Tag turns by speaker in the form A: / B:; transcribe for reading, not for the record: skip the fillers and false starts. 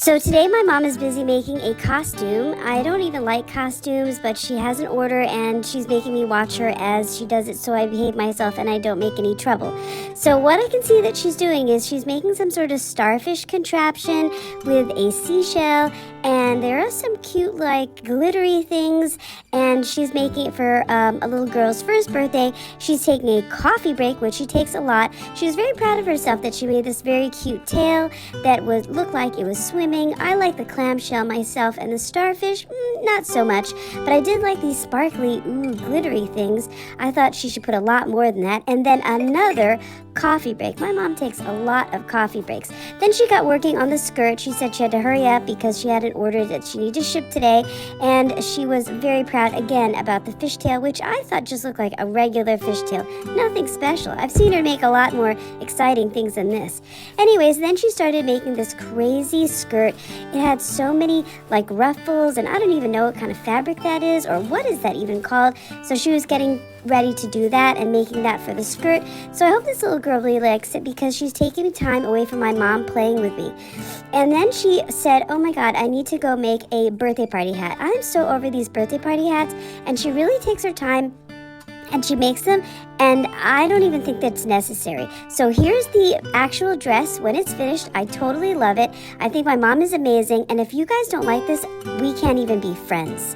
A: So today my mom is busy making a costume. I don't even like costumes, but she has an order and she's making me watch her as she does it so I behave myself and I don't make any trouble. So what I can see that she's doing is she's making some sort of starfish contraption with a seashell, and there are some cute like glittery things, and she's making it for a little girl's first birthday. She's taking a coffee break, which she takes a lot. She was very proud of herself that she made this very cute tail that would look like it was swimming. I like the clamshell myself, and the starfish, not so much, but I did like these sparkly, glittery things. I thought she should put a lot more than that. And then another coffee break. My mom takes a lot of coffee breaks. Then she got working on the skirt. She said she had to hurry up because she had an order that she needed to ship today, and she was very proud again about the fishtail, which I thought just looked like a regular fishtail. Nothing special. I've seen her make a lot more exciting things than this. Anyways, then she started making this crazy skirt. It had so many like ruffles, and I don't even know what kind of fabric that is, or what is that even called. So she was getting ready to do that and making that for the skirt. So I hope this little girl really likes it because she's taking time away from my mom playing with me. And then she said, oh my god, I need to go make a birthday party hat. I'm so over these birthday party hats, and she really takes her time and she makes them, and I don't even think that's necessary. So here's the actual dress when it's finished. I totally love it. I think my mom is amazing, and if you guys don't like this, we can't even be friends.